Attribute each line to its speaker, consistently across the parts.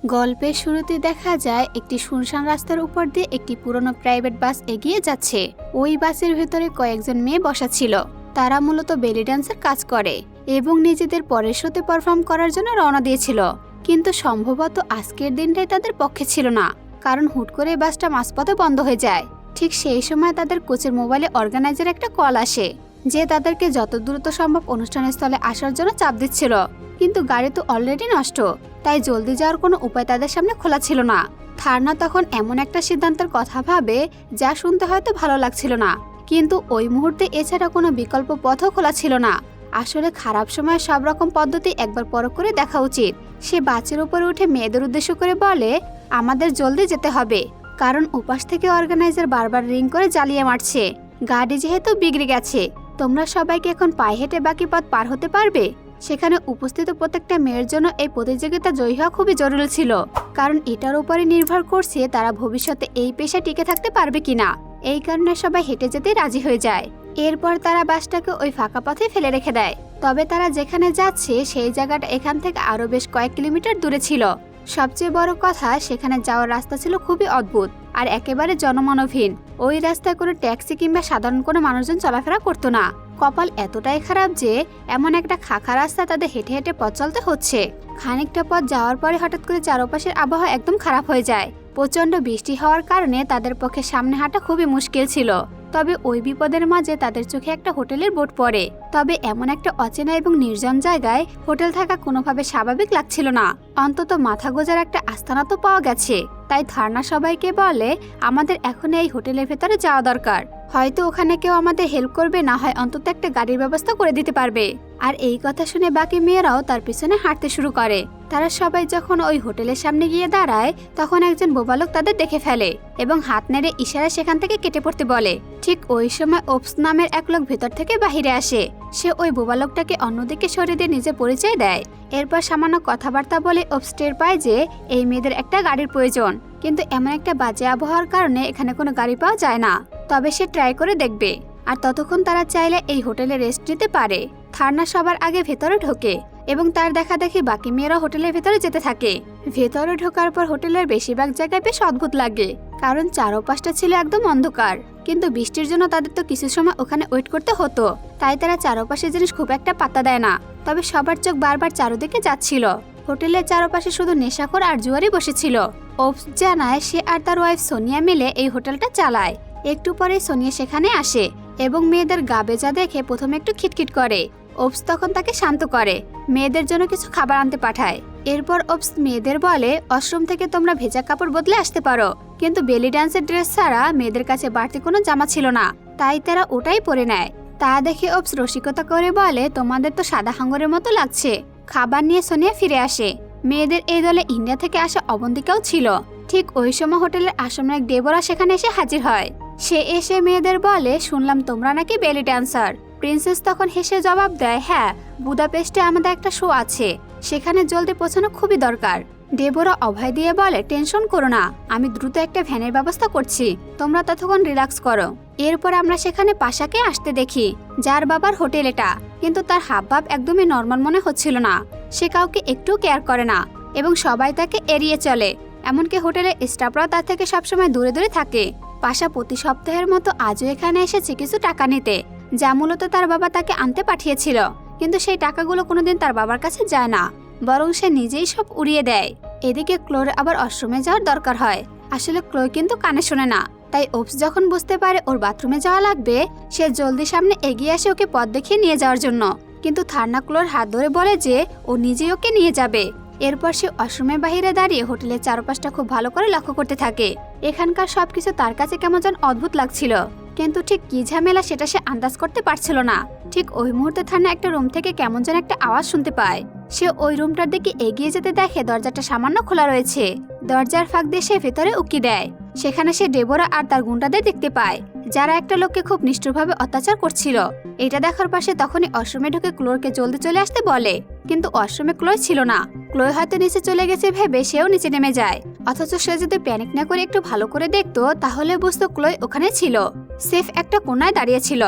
Speaker 1: গল্পের শুরুতে দেখা যায় একটি শুনশান রাস্তার উপর দিয়ে একটি পুরনো প্রাইভেট বাস এগিয়ে যাচ্ছে। ওই বাসের ভেতরে কয়েকজন মেয়ে বসা ছিল। তারা মূলত বেলি ডান্সের কাজ করে এবং নিজেদের পরের শোতে পারফর্ম করার জন্য রওনা দিয়েছিল। কিন্তু সম্ভবত আজকের দিনটাই তাদের পক্ষে ছিল না, কারণ হুট করে বাসটা মাঝপথে বন্ধ হয়ে যায়। ঠিক সেই সময় তাদের কোচের মোবাইলে অর্গানাইজার একটা কল আসে যে তাদেরকে যত দ্রুত সম্ভব অনুষ্ঠানস্থলে আসার জন্য চাপ দিচ্ছিল। কিন্তু গাড়ি তো অলরেডি নষ্ট, তাই জলদি যাওয়ার কোনো উপায় তাদের সামনে খোলা ছিল না। থার্না তখন এমন একটা সিদ্ধান্তের কথা ভাবে যা শুনতে হয়তো ভালো লাগছিল না, কিন্তু ওই মুহূর্তে এছাড়া কোনো বিকল্প পথও খোলা ছিল না। আসলে খারাপ সময় সব রকম পদ্ধতি একবার পরখ করে দেখা উচিত। সে বাসের উপরে উঠে মেয়েদের উদ্দেশ্য করে বলে, আমাদের জলদি যেতে হবে, কারণ উপাস থেকে অর্গানাইজার বারবার রিং করে জ্বালিয়ে মারছে। গাড়ি যেহেতু বিগড়ে গেছে, তোমরা সবাইকে এখন পায়ে হেঁটে বাকি পথ পার হতে পারবে। সেখানে উপস্থিত প্রত্যেকটা মেয়ের জন্য এই প্রতিযোগিতা জয়ী হওয়া খুবই জরুরি ছিল, কারণ এটার উপরে নির্ভর করছে তারা ভবিষ্যতে এই পেশায় টিকে থাকতে পারবে কিনা। এই কারণে সবাই হেঁটে যেতে রাজি হয়ে যায়। এরপর তারা বাসটাকে ওই ফাঁকা পথে ফেলে রেখে দেয়। তবে তারা যেখানে যাচ্ছে সেই জায়গাটা এখান থেকে আরো বেশ কয়েক কিলোমিটার দূরে ছিল। সবচেয়ে বড় কথা, সেখানে যাওয়ার রাস্তা ছিল খুবই অদ্ভুত আর একেবারে জনমানবহীন। ওই রাস্তায় কোনো ট্যাক্সি কিংবা সাধারণ কোনো মানুষজন চলাফেরা করতো না। কপাল এতটাই খারাপ যে এমন একটা খাঁখা রাস্তা তাদের হেঁটে হেঁটে পথ চলতে হচ্ছে। খানিকটা পথ যাওয়ার পরে হঠাৎ করে চারপাশের আবহাওয়া একদম খারাপ হয়ে যায়। প্রচন্ড বৃষ্টি হওয়ার কারণে তাদের পক্ষে সামনে হাঁটা খুবই মুশকিল ছিল। তবে ওই বিপদের মাঝে তাদের চোখে একটা হোটেলের বোর্ড পড়ে। তবে এমন একটা অচেনা এবং নির্জন জায়গায় হোটেল থাকা কোনোভাবে স্বাভাবিক লাগছিল না। অন্তত মাথা গোজার একটা আস্তানা তো পাওয়া গেছে। তাই থার্না সবাইকে বলে, আমাদের এখন এই হোটেলের ভেতরে যাওয়া দরকার। হয়তো ওখানে কেউ আমাদের হেল্প করবে, না হয় অন্তত একটা গাড়ির ব্যবস্থা করে দিতে পারবে। আর এই কথা শুনে বাকি মেয়েরাও তার পিছনে হাঁটতে শুরু করে। তারা সবাই যখন ওই হোটেলের সামনে গিয়ে দাঁড়ায়, তখন একজন বোবালক তাদের দেখে ফেলে এবং হাত নেড়ে ইশারা সেখান থেকে কেটে পড়তে বলে। ঠিক ওই সময় ওপস নামের এক লোক ভেতর থেকে বাহিরে আসে। সে ওই বোবালকটাকে অন্যদিকে সরিয়ে দিয়ে নিজে পরিচয় দেয়। এরপর সামান্য কথাবার্তা বলে ওপস টের পায় যে এই মেয়েদের একটা গাড়ির প্রয়োজন, কিন্তু এমন একটা বাজে আবহাওয়ার কারণে এখানে কোনো গাড়ি পাওয়া যায় না। তবে সে ট্রাই করে দেখবে, আর ততক্ষণ তারা চাইলে এই হোটেলে রেস্ট নিতে পারে। থার্না সবার আগে ভেতরে ঢোকে এবং তার দেখা দেখি বাকি মেয়েরা হোটেলের ভেতরে যেতে থাকে। ভেতরে ঢোকার পর হোটেলের বেশিরভাগ জায়গায় বেশ অদ্ভুত লাগে, কারণ চারপাশটা ছিল একদম অন্ধকার। কিন্তু বৃষ্টির জন্য তাদের তো কিছু সময় ওখানে ওয়েট করতে হতো, তাই তারা চারপাশের জিনিস খুব একটা পাত্তা দেয় না। তবে সবার চোখ বারবার চারদিকে যাচ্ছিল। হোটেলের চারপাশে শুধু নেশাখোর আর জুয়ারি বসেছিল। ওপস জানায় সে আর তার ওয়াইফ সোনিয়া মিলে এই হোটেলটা চালায়। একটু পরে সোনিয়া সেখানে আসে এবং মেয়েদের গা বেজা দেখে প্রথমে একটু খিটখিট করে। ওপস তখন তাকে শান্ত করে, মেয়েদের জন্য কিছু খাবার আনতে পাঠায়। এরপর ওপস মেয়েদের বলে, ওয়াশরুম থেকে তোমরা ভেজা কাপড় বদলে আসতে পারো। কিন্তু বেলি ডান্সের ড্রেস ছাড়া মেয়েদের কাছে বাড়তি কোনো জামা ছিল না, তাই তারা ওটাই পরে নেয়। তা দেখে ওপস রসিকতা করে বলে, তোমাদের তো সাদা হাঙ্গরের মতো লাগছে। খাবার নিয়ে সোনিয়া ফিরে আসে। মেয়েদের এই দলে ইন্ডিয়া থেকে আসা অবন্তিকাও ছিল। ঠিক ওই সময় হোটেলের আসমনায়ক ডেবোরা সেখানে এসে হাজির হয়। সে এসে মেয়েদের বলে, শুনলাম তোমরা নাকি বেলি ডান্সার। প্রিন্সেস তখন হেসে জবাব দেয়, হ্যাঁ, বুদাপেস্টে আমাদের একটা শো আছে, সেখানে জলদি পৌঁছানো খুবই দরকার। ডেবোরা অভয় দিয়ে বলে, টেনশন করো না, আমি দ্রুত একটা ভ্যানের ব্যবস্থা করছি, তোমরা ততক্ষণ রিল্যাক্স করো। এরপর আমরা সেখানে পাশাকে আসতে দেখি, যার বাবার হোটেল এটা, কিন্তু তার হাবভাব একদমই নর্মাল মনে হচ্ছিল না। সে কাউকে একটু কেয়ার করে না এবং সবাই তাকে এড়িয়ে চলে। এমনকি হোটেলের স্টাফরাও তার থেকে সবসময় দূরে দূরে থাকে। পাশা প্রতি সপ্তাহের মতো আজও এখানে এসেছে কিছু টাকা নিতে, যা মূলত তার বাবা তাকে আনতে পাঠিয়েছিল। কিন্তু সেই টাকাগুলো কোনোদিন তার বাবার কাছে যায় না, বরং সে নিজেই সব উড়িয়ে দেয়। এদিকে ক্লোর আবার ওয়াশরুমে যাওয়ার দরকার হয়। আসলে ক্লো কিন্তু কানে শোনে না, তাই ওপস যখন বুঝতে পারে ওর বাথরুমে যাওয়া লাগবে, সে জলদি সামনে এগিয়ে আসে ওকে পথ দেখিয়ে নিয়ে যাওয়ার জন্য। কিন্তু থার্না ক্লোর হাত ধরে বলে যে ও নিজেই ওকে নিয়ে যাবে। এরপর সে ওয়াশরুমের বাহিরে দাঁড়িয়ে হোটেলের চারপাশটা খুব ভালো করে লক্ষ্য করতে থাকে। এখানকার সবকিছু তার কাছে কেমন যেন অদ্ভুত লাগছিল, কিন্তু ঠিক কি ঝামেলা সেটা সে আন্দাজ করতে পারছিল না। ঠিক ওই মুহূর্তে থার্না একটা রুম থেকে কেমন যেন একটা আওয়াজ শুনতে পায়। সে ওই রুমটার দিকে এগিয়ে যেতে দেখে দরজাটা সামান্য খোলা রয়েছে। দরজার ফাঁক দিয়ে সে ভেতরে উকি দেয়। সেখানে সে ডেবোরা আর তার গুন্ডাদের দেখতে পায়, যারা একটা লোককে খুব নিষ্ঠুরভাবে অত্যাচার করছিল। এটা দেখার পাশে তখনই ওয়াশরুমে ঢুকে ক্লোরকে জলদি চলে আসতে বলে, কিন্তু ওয়াশরুমে ক্লোয় ছিল না। ক্লোয় হয়তো নিচে চলে গেছে ভেবে সেও নিচে নেমে যায়। অথচ সে যদি প্যানিক না করে একটু ভালো করে দেখতো, তাহলে বুঝতো ক্লোয় ওখানে ছিল, সেফ একটা কোনায় দাঁড়িয়ে ছিল।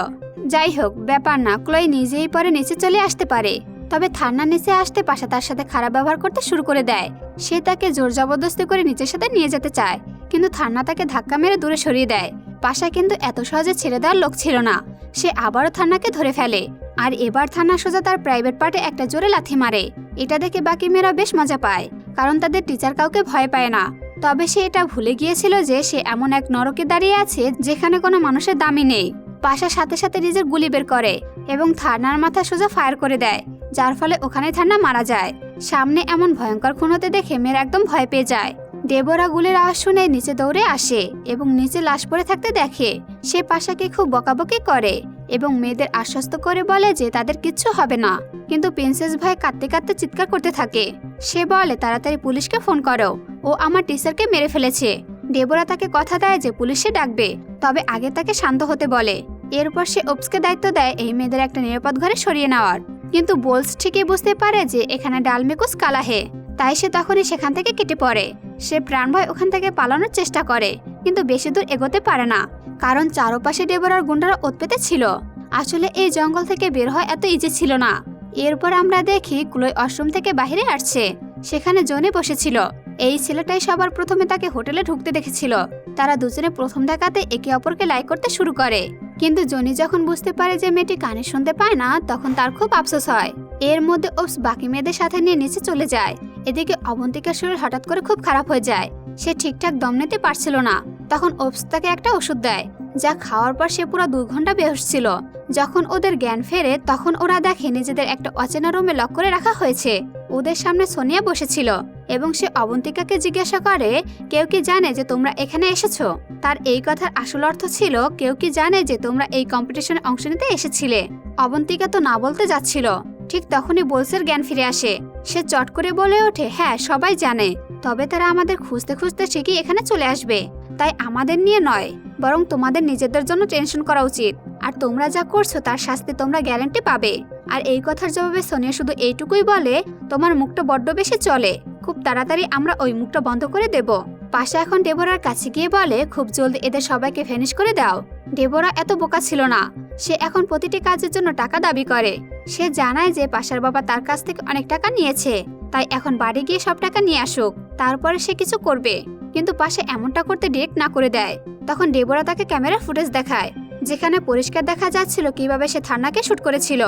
Speaker 1: যাই হোক, ব্যাপার না, ক্লোয় নিজেই পরে নিচে চলে আসতে পারে। তবে থানার নিচে আসতে পাশা তার সাথে খারাপ ব্যবহার করতে শুরু করে দেয়। সে তাকে জোর জবরদস্তি করে নিচের সাথে নিয়ে যেতে চায়, কিন্তু থান্না তাকে ধাক্কা মেরে দূরে সরিয়ে দেয়। পাশা কিন্তু এত সহজে ছেড়ে দেওয়ার লোক ছিল না। সে আবারও থান্নাকে ধরে ফেলে, আর এবার থান্না সোজা তার প্রাইভেট পার্টে একটা জোরে লাথি মারে। এটা দেখে বাকি মেয়েরা বেশ মজা পায়, কারণ তাদের টিচার কাউকে ভয় পায় না। তবে সে এটা ভুলে গিয়েছিল যে সে এমন এক নরকে দাঁড়িয়ে আছে যেখানে কোনো মানুষের দামই নেই। পাশার সাথে সাথে নিজের গুলি বের করে এবং থান্নার মাথা সোজা ফায়ার করে দেয়, যার ফলে ওখানে থান্না মারা যায়। সামনে এমন ভয়ঙ্কর খুন হতে দেখে মেয়েরা একদম ভয় পেয়ে যায়। ডেবোরা গুলির আওয়াজ শুনে নিচে দৌড়ে আসে এবং নিচে লাশ পড়ে থাকতে দেখে। সে পাশাকে খুব বকাবকি করে এবং মেয়েদের আশ্বস্ত করে বলে যে তাদের কিচ্ছু হবে না, কিন্তু প্রিন্সেস ভয়ে কাঁদতে কাঁদতে চিৎকার করতে থাকে। সে বলে তাড়াতাড়ি পুলিশকে ফোন করো, ও আমার টিচারকে মেরে ফেলেছে। ডেবোরা তাকে কথা দেয় যে পুলিশে ডাকবে, তবে আগে তাকে শান্ত হতে বলে। এরপর সে ওপসকে দায়িত্ব দেয় এই মেয়েদের একটা নিরাপদ ঘরে সরিয়ে নেওয়ার। কিন্তু বোলস ঠিকই বুঝতে পারে যে এখানে ডালমেকুস কালাহে, তাই সে তখনই সেখান থেকে কেটে পড়ে। সে প্রাণভয় ওখান থেকে পালানোর চেষ্টা করে, কিন্তু বেশি দূর এগোতে পারে না, কারণ চারপাশে ডেবোরার গুন্ডারা ওৎপেতে ছিল। আসলে এই জঙ্গল থেকে বের হয় এত ইজি ছিল না। এরপর আমরা দেখি ক্লোই ওয়াশরুম থেকে বাইরে আসছে। সেখানে জনি বসেছিল। এই ছেলেটাই সবার প্রথমে তাকে হোটেলে ঢুকতে দেখেছিল। তারা দুজনে প্রথম দেখাতে একে অপরকে লাইক করতে শুরু করে, কিন্তু জনি যখন বুঝতে পারে যে মেয়েটি কানে শুনতে পায় না, তখন তার খুব আফসোস হয়। এর মধ্যে ওপস বাকি মেয়েদের সাথে নিয়ে নিচে চলে যায়। এদিকে অবন্তিকার শরীর হঠাৎ করে খুব খারাপ হয়ে যায়। সে ঠিকঠাক দম নিতে পারছিল না। তখন ওপস তাকে একটা ওষুধ দেয়, যা খাওয়ার পর সে পুরো 2 ঘন্টা বেহুশ ছিল। যখন ওদের জ্ঞান ফেরে তখন ওরা দেখে নিজেদের একটা অচেনা রুমে লক করে রাখা হয়েছে। ওদের সামনে সোনিয়া বসেছিল এবং সে অবন্তিকাকে জিজ্ঞাসা করে, কেউ কি জানে যে তোমরা এখানে এসেছো? তার এই কথার আসল অর্থ ছিল, কেউ কি জানে যে তোমরা এই কম্পিটিশনে অংশ নিতে এসেছিলে? অবন্তিকা তো না বলতে যাচ্ছিল। ঠিক তখনই বোলসের জ্ঞান ফিরে আসে। সে চট করে বলে ওঠে, হ্যাঁ সবাই জানে, তবে তারা আমাদের খুঁজতে খুঁজতে ঠিকই এখানে চলে আসবে। তাই আমাদের নিয়ে নয়, বরং তোমাদের নিজেদের জন্য টেনশন করা উচিত। আর তোমরা যা করছো তার শাস্তি তোমরা গ্যারান্টি পাবে। আর এই কথার জবাবে সোনিয়া শুধু এইটুকুই বলে, তোমার মুখটা বড্ড বেশি চলে, খুব তাড়াতাড়ি আমরা ওই মুখটা বন্ধ করে দেব। পাশা এখন ডেবোরার কাছে গিয়ে বলে, খুব জলদি এদের সবাইকে ফিনিশ করে দাও। ডেবোরা এত বোকা ছিল না। সে এখন প্রতিটি কাজের জন্য টাকা দাবি করে। সে জানায় যে পাশার বাবা তার কাছ থেকে অনেক টাকা নিয়েছে, তাই এখন বাড়ি গিয়ে সব টাকা নিয়ে আসুক, তারপরে সে কিছু করবে। কিন্তু পাশে এমনটা করতে ডিরেক্ট না করে দেয়। তখন ডেবোরা তাকে ক্যামেরার ফুটেজ দেখায়, যেখানে পরিষ্কার দেখা যাচ্ছিল কিভাবে সে থান্নাকে শুট করেছিল।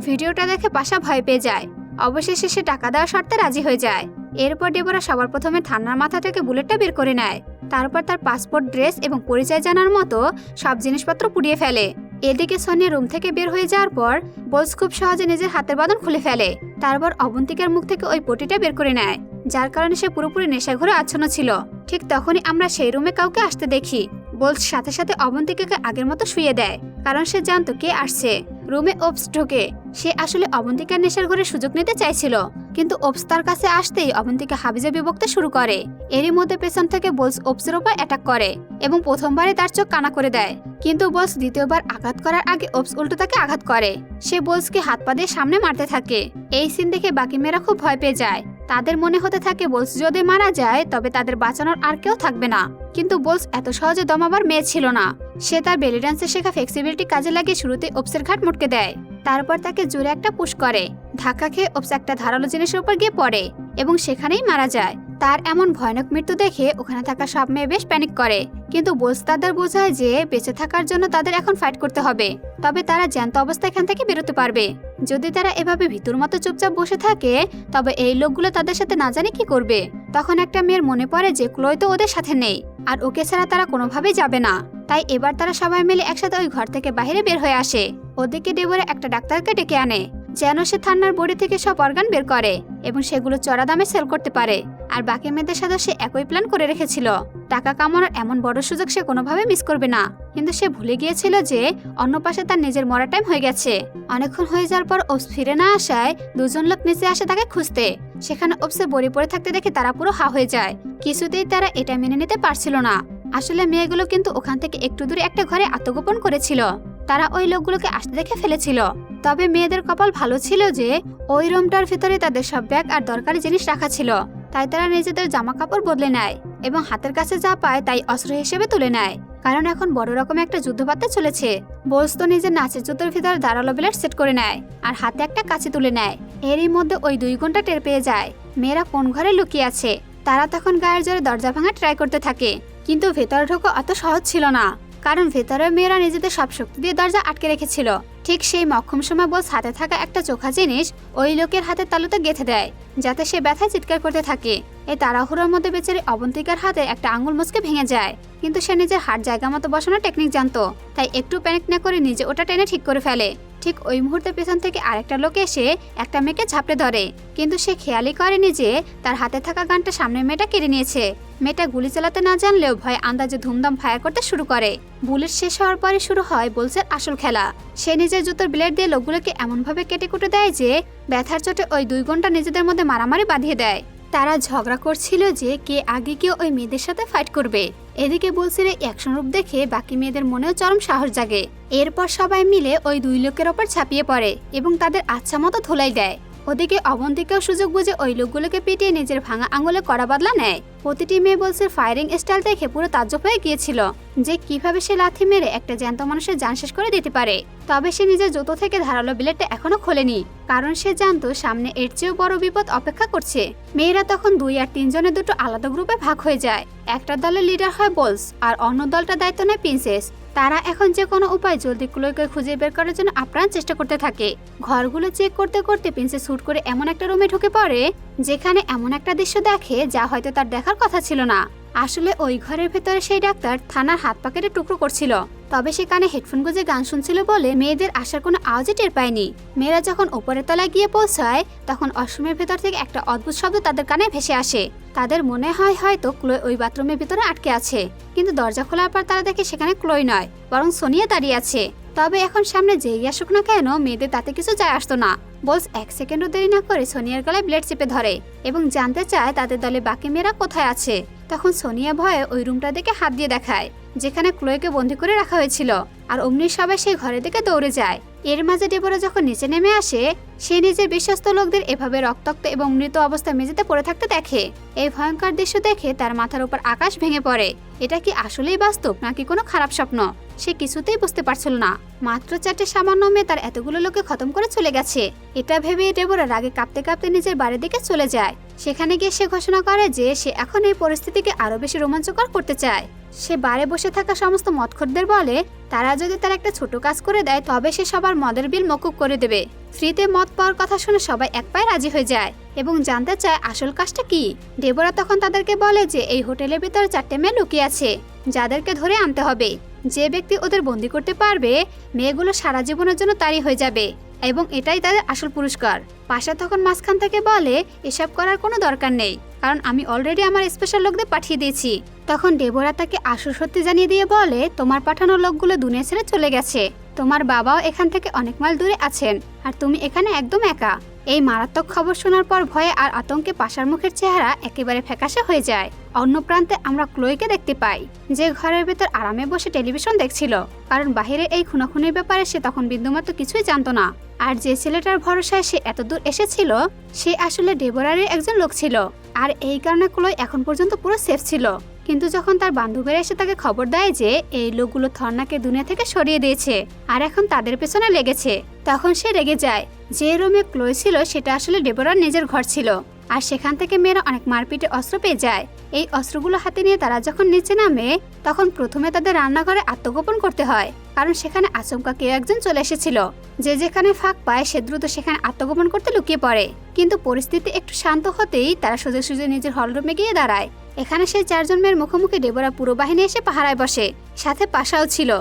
Speaker 1: ভিডিওটা দেখে পাশা ভয় পেয়ে যায়। অবশেষে সে টাকা দেওয়ার শর্তে রাজি হয়ে যায়। এরপর ডেবোরা সবার প্রথমে থান্নার মাথা থেকে বুলেটটা বের করে নেয়। তারপর তার পাসপোর্ট, ড্রেস এবং পরিচয় জানার মতো সব জিনিসপত্র পুড়িয়ে ফেলে। এদিকে সোনিয়া রুম থেকে বের হয়ে যাওয়ার পর বোলস খুব সহজে নিজের হাতের বাঁধন খুলে ফেলে। তারপর অবন্তিকার মুখ থেকে ওই পটিটা বের করে নেয়, যার কারণে সে পুরোপুরি নেশাঘরে আচ্ছন্ন ছিল। ঠিক তখনই আমরা সেই রুমে কাউকে আসতে দেখি। বোলস সাথে সাথে অবন্তিকাকে আগের মতো শুয়ে দেয়, কারণ সে জানতো কে আসছে। রুমে ওপস ঢোকে। সে আসলে অবন্তিকার নেশার ঘরে সুযোগ নিতে চাইছিল, কিন্তু ওপস তার কাছে আসতেই অবন্তিকা হাবিজাবি বকতে শুরু করে। এরই মধ্যে পেছন থেকে বোলস ওপসের উপর অ্যাটাক করে এবং প্রথমবারে তার চোখ কানা করে দেয়। কিন্তু বোলস দ্বিতীয়বার আঘাত করার আগে ওপস উল্টো তাকে আঘাত করে। সে বোলসকে হাত পা দিয়ে সামনে মারতে থাকে। এই সিন দেখে বাকি মেয়েরা খুব ভয় পেয়ে যায়। তাদের মনে হতে থাকে বোলস যদি মারা যায় তবে তাদের বাঁচানোর আর কেউ থাকবে না। কিন্তু বোলস এত সহজে দমাবার মেয়ে ছিল না। সে তার বেলি ডান্সে শেখা ফ্লেক্সিবিলিটি কাজে লাগিয়ে শুরুতে ওপসের ঘাট মুটকে দেয়। তারপর তাকে জোরে একটা পুশ করে। ধাক্কা খেয়ে ওপস একটা ধারালো জিনিসের উপর গিয়ে পড়ে এবং সেখানেই মারা যায়। তার এমন ভয়ানক মৃত্যু দেখে ওখানে থাকা সব মেয়ে বেশ প্যানিক করে। কিন্তু বোলস তাদের বোঝায় যে বেঁচে থাকার জন্য তাদের এখন ফাইট করতে হবে, তবে তারা জ্যান্ত অবস্থায় এখান থেকে বেরোতে পারবে। যদি তারা এভাবে ভিতুর মতো চুপচাপ বসে থাকে তবে এই লোকগুলো তাদের সাথে না জানে কি করবে। তখন একটা মেয়ের মনে পড়ে যে ক্লোই তো ওদের সাথে নেই, আর ওকে ছাড়া তারা কোনোভাবেই যাবে না। তাই এবার তারা সবাই মিলে একসাথে ওই ঘর থেকে বাইরে বের হয়ে আসে। ওদিকে ডেবোরা একটা ডাক্তারকে ডেকে আনে, যেন সে থান্নার বডি থেকে সব অর্গান বের করে এবং সেগুলো চড়া দামে সেল করতে পারে। আর বাকি মেয়েদের সাথে সে একই প্ল্যান করে রেখেছিল। টাকা কামানোর এমন বড় সুযোগ সে কোনোভাবে মিস করবে না। কিন্তু সে ভুলে গিয়েছিল যে অন্য পাশে তার নিজের মরা টাইম হয়ে গেছে। অনেকক্ষণ হয়ে যাওয়ার পর ওপস ফিরে না আসায় দুজন লোক নিচে আসে তাকে খুঁজতে। সেখানে ওপসে বড়ি পড়ে থাকতে দেখে তারা পুরো হা হয়ে যায়। কিছুতেই তারা এটা মেনে নিতে পারছিল না। আসলে মেয়েগুলো কিন্তু ওখান থেকে একটু দূরে একটা ঘরে আত্মগোপন করেছিল। তারা ওই লোকগুলোকে আসতে দেখে ফেলেছিল। তবে মেয়েদের কপাল ভালো ছিল যে ওই রুমটার ভিতরে তাদের সব ব্যাগ আর দরকারি জিনিস রাখা ছিল। তাই তারা নিজেদের জামা কাপড় বদলে নেয় এবং হাতের কাছে যা পায় তাই অস্ত্র হিসেবে তুলে নেয়, কারণ এখন বড় রকম একটা যুদ্ধ বার্তা চলেছে। বোলস তো নিজের নাচের জুতোর ভিতরে ধারালো ব্লেড সেট করে নেয় আর হাতে একটা কাঁচি তুলে নেয়। এরই মধ্যে ওই 2 ঘন্টা টের পেয়ে যায় মেয়েরা কোন ঘরে লুকিয়ে আছে। তারা তখন গায়ের জোরে দরজা ভাঙা ট্রাই করতে থাকে, কিন্তু ভেতরে ঢোকা অত সহজ ছিল না, কারণ ভেতরে মেয়েরা নিজেদের সব শক্তি দিয়ে দরজা আটকে রেখেছিল। ঠিক সেই মক্ষম সময় বোলস হাতে থাকা একটা চোখা জিনিস ওই লোকের হাতের তালুতে গেঁথে দেয়, যাতে সে ব্যথায় চিৎকার করতে থাকে। এই তাড়াহুড়োর মধ্যে বেচারি অবন্তিকার হাতে একটা আঙুল মুচকে ভেঙে যায়, কিন্তু সে নিজের হাত জায়গা মতো বসানোর টেকনিক জানতো, তাই একটু প্যানিক না করে নিজে ওটা টেনে ঠিক করে ফেলে। ঠিক ওই মুহূর্তে পেছন থেকে আরেকটা লোক এসে একটা মেয়েকে ঝাপটে ধরে, কিন্তু সে খেয়ালই করেনি যে তার হাতে থাকা গানটা সামনের মেয়েটা কেড়ে নিয়েছে। মেয়েটা গুলি চালাতে না জানলেও ভয়ে আন্দাজে ধুমধাম ফায়ার করতে শুরু করে। বুলেট শেষ হওয়ার পরে শুরু হয় বোলসের আসল খেলা। সে নিজের জুতোর ব্লেড দিয়ে লোকগুলোকে এমনভাবে কেটে কুটে দেয় যে ব্যথার চোটে ওই 2 ঘন্টা নিজেদের মধ্যে মারামারি বাঁধিয়ে দেয়। তারা ঝগড়া করছিল যে কে আগে গিয়ে ওই মেয়েদের সাথে ফাইট করবে। এদিকে বুলসের এই অ্যাকশন রূপ দেখে বাকি মেয়েদের মনেও চরম সাহস জাগে। এরপর সবাই মিলে ওই 2 লোকের ওপর ঝাঁপিয়ে পড়ে এবং তাদের আচ্ছা মতো ধুলাই দেয়। ওদিকে অবন্তিকাও সুযোগ বুঝে ওই লোকগুলোকে পিটিয়ে নিজের ভাঙা আঙুলে কড়া বদলা নেয়। প্রতিটি মেয়ে বোলসের ফায়ারিং স্টাইল দেখে পুরো তাজ্জব হয়ে গিয়েছিল যে কিভাবে সে লাথি মেরে একটা জ্যান্ত মানুষের জান শেষ করে দিতে পারে। তবে সে নিজের জুতো থেকে ধারালো ব্লেডটা এখনো খোলেনি, কারণ সে জানতো সামনে এর চেয়েও বড় বিপদ অপেক্ষা করছে। মেয়েরা তখন 2 আর 3 জনের দুটো আলাদা গ্রুপে ভাগ হয়ে যায়। একটা দলের লিডার হয় বোলস আর অন্য দলটার দায়িত্ব নেয় প্রিন্সেস। তারা এখন যে কোনো উপায় জলদি ক্লোকে খুঁজে বের করার জন্য আপ্রাণ চেষ্টা করতে থাকে। ঘরগুলো চেক করতে করতে প্রিন্সেস হুট করে এমন একটা রুমে ঢুকে পড়ে যেখানে এমন একটা দৃশ্য দেখে যা হয়তো তার দেখার কথা ছিল না। আসলে ওই ঘরের ভেতরে সেই ডাক্তার থানার হাত পা কেটে টুকরো করছিল, তবে সে কানে হেডফোন গুঁজে গান শুনছিল বলে মেয়েদের আসার কোনো আওয়াজই টের পায়নি। মেয়েরা যখন উপরের তলায় গিয়ে পৌঁছায় তখন অশ্রমের ভেতর থেকে একটা অদ্ভুত শব্দ তাদের কানে ভেসে আসে। তাদের মনে হয় হয়তো ক্লোয় ওই বাথরুমের ভিতরে আটকে আছে, কিন্তু দরজা খোলার পর তারা দেখে সেখানে ক্লোয় নয়, বরং সোনিয়া দাঁড়িয়ে আছে। তবে এখন সামনে যেই আসুক না কেন মেয়েদের তাতে কিছু যায় আসতো না। বোলস 1 সেকেন্ডও দেরি না করে সোনিয়ার গলায় ব্লেড চেপে ধরে এবং জানতে চায় তাদের দলে বাকি মেয়েরা কোথায় আছে। তখন সোনিয়া ভয়ে ওই রুমটা দিকে হাত দিয়ে দেখায় যেখানে ক্লোয়কে বন্দি করে রাখা হয়েছিল, আর অমনি সবাই সেই ঘরের দিকে দৌড়ে যায়। এর মাঝে ডেবোরা যখন নিচে নেমে আসে সে নিজের বিশ্বস্ত লোকদের এভাবে রক্তাক্ত এবং মৃত অবস্থায় মেঝেতে পড়ে থাকতে দেখে। এই ভয়ঙ্কর দৃশ্য দেখে তার মাথার উপর আকাশ ভেঙে পড়ে। এটা কি আসলেই বাস্তব নাকি কোনো খারাপ স্বপ্ন সে কিছুতেই বুঝতে পারছিল না। মাত্র 4টে সামান্য মেয়ে তার এতগুলো লোকে খতম করে চলে গেছে। এটা ভেবে ডেবোরা রাগে কাঁপতে কাঁপতে নিজের বাড়ির দিকে চলে যায়। সেখানে গিয়ে সে ঘোষণা করে যে সে এখন এই পরিস্থিতিকে আরো বেশি রোমাঞ্চকর করতে চায়। সে বারে বসে থাকা সমস্ত মদখোরদের বলে তারা যদি তার একটা ছোট কাজ করে দেয় তবে সে সবার মদের বিল মকুব করে দেবে। ফ্রিতে মদ পাওয়ার কথা শুনে সবাই এক পায়ে রাজি হয়ে যায় এবং জানতে চায় আসল কাজটা কি। ডেবোরা তখন তাদেরকে বলে যে এই হোটেলের ভিতরে 4টে মেয়ে লুকিয়ে আছে যাদেরকে ধরে আনতে হবে। যে ব্যক্তি ওদের বন্দি করতে পারবে মেয়েগুলো সারা জীবনের জন্য তারই হয়ে যাবে এবং এটাই তাদের আসল পুরস্কার। পাশা তখন মাঝখান থেকে বলে এসব করার কোনো দরকার নেই, কারণ আমি অলরেডি আমার স্পেশাল লোকদের পাঠিয়ে দিয়েছি। তখন ডেবোরা তাকে আসল সত্যি জানিয়ে দিয়ে বলে তোমার পাঠানো লোকগুলো দুনিয়া ছেড়ে চলে গেছে, তোমার বাবাও এখান থেকে অনেক মাইল দূরে আছেন, আর তুমি এখানে একদম একা। এই মারাত্মক খবর শোনার পর ভয়ে আর আতঙ্কে পাশার মুখের চেহারা একেবারে ফ্যাকাশে হয়ে যায়। অন্য প্রান্তে আমরা ক্লোয়কে দেখতে পাই যে ঘরের ভেতর আরামে বসে টেলিভিশন দেখছিল, কারণ বাহিরে এই খুনাখুনির ব্যাপারে সে তখন বিন্দুমাত্র কিছুই জানতো না। আর যে ছেলেটার ভরসায় সে এত দূর এসেছিল সে আসলে ডেবোরারই একজন লোক ছিল, আর এই কারণে ক্লোয় এখন পর্যন্ত পুরো সেফ ছিল। কিন্তু যখন তার বান্ধবীরা এসে তাকে খবর দেয় যে এই লোকগুলো থর্নাকে দুনিয়া থেকে সরিয়ে দিয়েছে আর এখন তাদের পেছনে লেগেছে, তখন সে রেগে যায়। যে রুমে ক্লোয় ছিল সেটা আসলে ডেবোরার নিজের ঘর ছিল, আর সেখান থেকে মেয়েরা অনেক মারপিটে অস্ত্র পেয়ে যায়। এই অস্ত্রগুলো হাতে নিয়ে তারা যখন নিচে নামে তখন প্রথমে তাদের রান্নাঘরে আত্মগোপন করতে হয়, কারণ সেখানে আচমকা কেউ একজন চলে এসেছিল। যে যেখানে ফাঁক পায় সে দ্রুত সেখানে আত্মগোপন করতে লুকিয়ে পড়ে, কিন্তু পরিস্থিতি একটু শান্ত হতেই তারা সোজা সোজা নিজের হলরুমে গিয়ে দাঁড়ায়। এখানে সেই 4 জন মেয়ের মুখোমুখি ডেবোরা পুরো বাহিনী এসে পাহারায় বসে, সাথে পাশাও ছিল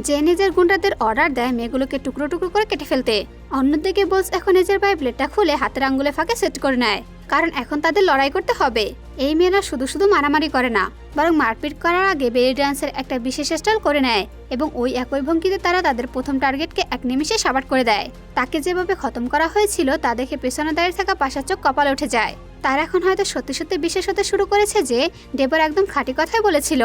Speaker 1: যে নিজের গুন্ডাদের অর্ডার দেয় মেয়েগুলোকে টুকরো টুকরো করে কেটে ফেলতে। অন্যদিকে বোলস এখন নিজের পায়ে ব্লেডটা খুলে হাতের আঙ্গুলে ফাঁকে সেট করে নেয়, কারণ এখন তাদের লড়াই করতে হবে। এই মেয়েরা শুধু শুধু মারামারি করে না, বরং মারপিট করার আগে বেলি ডান্সের একটা বিশেষ স্টাইল করে নেয় এবং ওই একই ভঙ্গিতে তারা তাদের প্রথম টার্গেটকে 1 নিমিষে সাবাট করে দেয়। তাকে যেভাবে খতম করা হয়েছিল তা দেখে পেছনে দাঁড়িয়ে থাকা পাশার চোখ কপালে উঠে যায়। তারা এখন হয়তো সত্যি সত্যি বিশ্বাস হতে শুরু করেছে যে ডেবোরা একদম খাঁটি কথাই বলেছিল।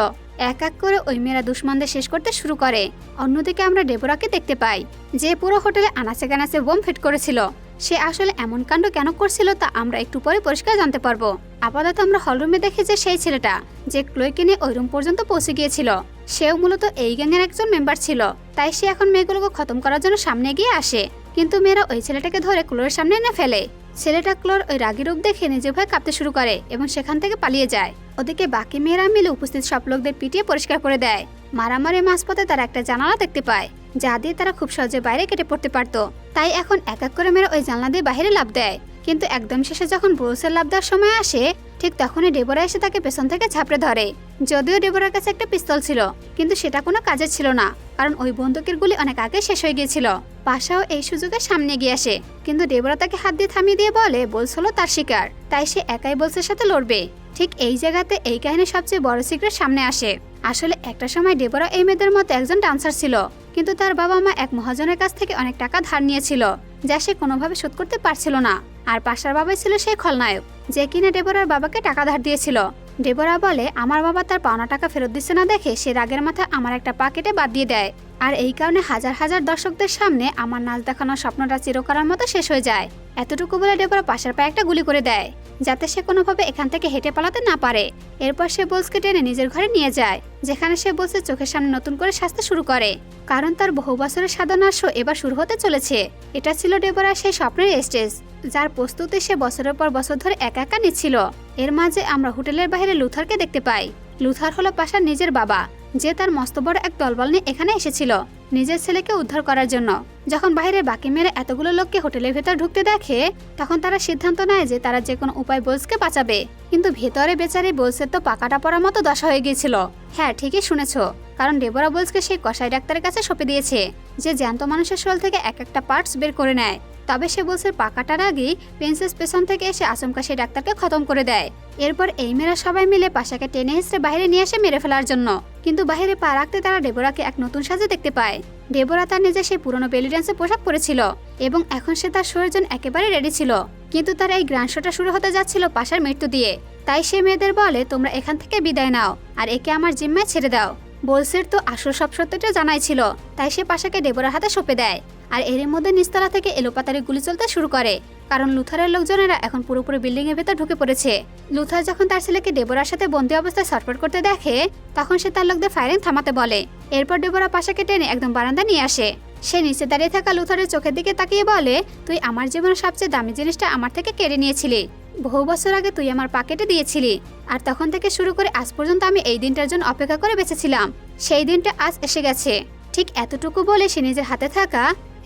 Speaker 1: এক এক করে ওই মেয়েরা দুশ্মনদের শেষ করতে শুরু করে। অন্যদিকে আমরা ডেবোরাকে দেখতে পাই যে পুরো হোটেলে আনাচে কানাচে বোম ফিট করেছিল। সে আসলে এমন কাণ্ড কেন করছিল তা আমরা একটু পরে পরিষ্কার জানতে পারবো। আপাতত আমরা হলরুমে দেখি যে সেই ছেলেটা যে ক্লোয়কে নিয়ে ওই রুম পর্যন্ত পৌঁছে গিয়েছিল সেও মূলত এই গ্যাংয়ের একজন মেম্বার ছিল, তাই সে এখন মেয়েগুলোকে খতম করার জন্য সামনে এগিয়ে আসে। কিন্তু মেয়েরা ওই ছেলেটাকে ধরে ক্লোরের সামনে এনে ফেলে। ছেলেটা ক্লোর ওই রাগী রূপ দেখে নিজে ভয়ে কাঁপতে শুরু করে এবং সেখান থেকে পালিয়ে যায়। ওদিকে বাকি মেয়েরা মিলে উপস্থিত সব লোকদের পিটিয়ে পরিষ্কার করে দেয়। মারামারি মাঝপথে তারা একটা জানালা দেখতে পায়, যা দিয়ে তারা খুব সহজে বাইরে কেটে পড়তে পারত। তাই এখন এক এক করে মেয়েরা ওই জানলা দিয়ে বাইরে লাফ দেয়। কিন্তু একদম শেষে যখন ব্রুসের লাফ দেওয়ার সময় আসে, ঠিক তখনই ডেবোরা এসে তাকে পেছন থেকে ঝাঁপড়ে ধরে। যদিও ডেবোরার কাছে একটা পিস্তল ছিল, কিন্তু সেটা কোনো কাজের ছিল না, কারণ ওই বন্দুকের গুলি অনেক আগে শেষ হয়ে গিয়েছিল। পাশাও এই সুযোগে সামনে এগিয়ে আসে, কিন্তু ডেবোরা তাকে হাত দিয়ে থামিয়ে দিয়ে বলে বোলস হলো তার শিকার, তাই সে একাই বোলসের সাথে লড়বে। ঠিক এই জায়গাতে এই কাহিনীর সবচেয়ে বড় সিক্রেট সামনে আসে। আসলে একটা সময় ডেবোরা এই মেয়েদের মতো একজন ডান্সার ছিল, কিন্তু তার বাবা মা এক মহাজনের কাছ থেকে অনেক টাকা ধার নিয়েছিল, যা সে কোনোভাবে শোধ করতে পারছিল না। আর পাশার বাবাই ছিল সেই খলনায়ক, যে কিনা ডেবোরার বাবাকে টাকা ধার দিয়েছিল। ডেবোরা বলে আমার বাবা তার পাওনা টাকা ফেরত দিচ্ছে না দেখে সে রাগের মাথায় আমার একটা পা কেটে বাদ দিয়ে দেয়। আর এই কারণে হাজার হাজার দর্শকদের সামনে আমার নাচ দেখানোর স্বপ্নটা চিরকালের মতো শেষ হয়ে যায়। এতটুকু বলে ডেবোরা পাশের পায়ে একটা গুলি করে দেয়, যাতে সে কোনোভাবে এখান থেকে হেঁটে পালাতে না পারে। এরপর সে বোলসকে টেনে নিজের ঘরে নিয়ে যায়, যেখানে সে বোলসের চোখের সামনে নতুন করে সাজতে শুরু করে, কারণ তার বহু বছরের সাধনার শো এবার শুরু হতে চলেছে। এটা ছিল ডেবোরার সেই স্বপ্নের স্টেজ, যার প্রস্তুতি সে বছরের পর বছর ধরে একা একা নিচ্ছিল। এর মাঝে আমরা হোটেলের বাইরে লুথারকে দেখতে পাই। লুথার হলো পাশার নিজের বাবা, যে তার মস্ত বড় এক দলবল নিয়ে এখানে এসেছিল নিজের ছেলেকে উদ্ধার করার জন্য। যখন বাইরের বাকি মেয়েরা এতগুলো লোককে হোটেলের ভেতর ঢুকতে দেখে, তখন তারা সিদ্ধান্ত নেয় যে তারা যে কোনো উপায় বোলসকে বাঁচাবে। কিন্তু ভেতরে বেচারি বোলসের তো পাকাটা পড়ার মতো দশা হয়ে গিয়েছিল। হ্যাঁ, ঠিকই শুনেছ, কারণ ডেবোরা বোলসকে সেই কসাই ডাক্তারের কাছে সঁপে দিয়েছে, যে জ্যান্ত মানুষের শরীর থেকে এক একটা পার্টস বের করে নেয়। তবে সে বোলসের পাকাটার আগেই প্রিন্সেস পেছন থেকে এসে আচমকা সেই ডাক্তারকে খতম করে দেয়। এরপর এই মেয়েরা সবাই মিলে পাশাকে টেনে হেসড়ে বাইরে নিয়ে আসে মেরে ফেলার জন্য। কিন্তু বাইরে পা রাখতে তারা ডেবোরাকে এক নতুন সাজে দেখতে পায়। ডেবোরা তার নিজে সেই পুরনো বেলি ড্যান্সের পোশাক পরেছিল এবং এখন সে তার শরীরের জন্য একেবারে রেডি ছিল। কিন্তু তার এই গ্র্যান্ড শোটা শুরু হতে যাচ্ছিল পাশার মৃত্যু দিয়ে। তাই সে মেয়েদের বলে তোমরা এখান থেকে বিদায় নাও আর একে আমার জিম্মায় ছেড়ে দাও। বোলসের তো আসল সব সত্যটা জানাই ছিল, তাই সে পাশাকে ডেবোরার হাতে সঁপে দেয়। আর এর মধ্যে নিচতলা থেকে এলোপাতারি গুলি চলতে শুরু করে, কারণ লুথারের লোকজনেরা এখন পুরোপুরি বিল্ডিং এর ভেতর ঢুকে পড়েছে। লুথার যখন তার ছেলেকে ডেবোরার সাথে বন্দী অবস্থায় ছটফট করতে দেখে, তখন সে তার লোকদের ফায়ারিং থামাতে বলে। এরপর ডেবোরা পাশাকে টেনে একদম বারান্দা নিয়ে আসে। সে নিচে দাঁড়িয়ে থাকা লুথারের চোখের দিকে তাকিয়ে বলে, তুই আমার জীবনের সবচেয়ে দামি জিনিসটা আমার থেকে কেড়ে নিয়েছিলি। বহু বছর আগে তুই আমার পকেটে দিয়েছিলি, আর তখন থেকে শুরু করে আজ পর্যন্ত আমি এই দিনটার জন্য অপেক্ষা করে বেঁচেছিলাম। সেই দিনটা আজ এসে গেছে। ঠিক এতটুকু বলে সে নিজের হাতে থাকা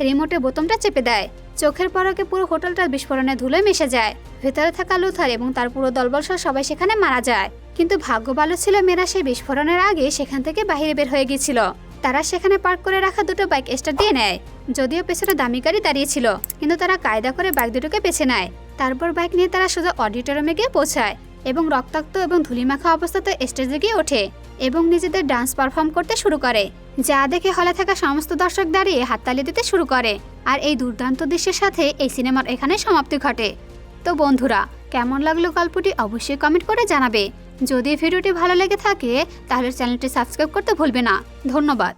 Speaker 1: রিমোটের বোতামটা চেপে দেয়। চোখের পলকে পুরো হোটেলটা বিস্ফোরণে ধুলে মিশে যায়। ভেতরে থাকা লুথার এবং তার পুরো দলবল সহ সবাই সেখানে মারা যায়। কিন্তু ভাগ্য ভালো ছিল মেয়েরা সেই বিস্ফোরণের আগে সেখান থেকে বাইরে বের হয়ে গিয়েছিল। তারা সেখানে পার্ক করে রাখা দুটো বাইক স্টার্ট দিয়ে নেয়। যদিও পেছনে দামি গাড়ি দাঁড়িয়েছিল, কিন্তু তারা কায়দা করে বাইক দুটোকে বেছে নেয়। তারপর বাইক নিয়ে তারা সোজা অডিটোরিয়ামে গিয়ে পৌঁছায় এবং রক্তাক্ত এবং ধুলিমাখা অবস্থাতে স্টেজে গিয়ে ওঠে এবং নিজেদের ডান্স পারফর্ম করতে শুরু করে, যা দেখে হলে থাকা সমস্ত দর্শক দাঁড়িয়ে হাততালি দিতে শুরু করে। আর এই দুর্দান্ত দৃশ্যের সাথে এই সিনেমার এখানে সমাপ্তি ঘটে। তো বন্ধুরা, কেমন লাগলো গল্পটি অবশ্যই কমেন্ট করে জানাবে। যদি ভিডিওটি ভালো লেগে থাকে তাহলে চ্যানেলটি সাবস্ক্রাইব করতে ভুলবে না। ধন্যবাদ।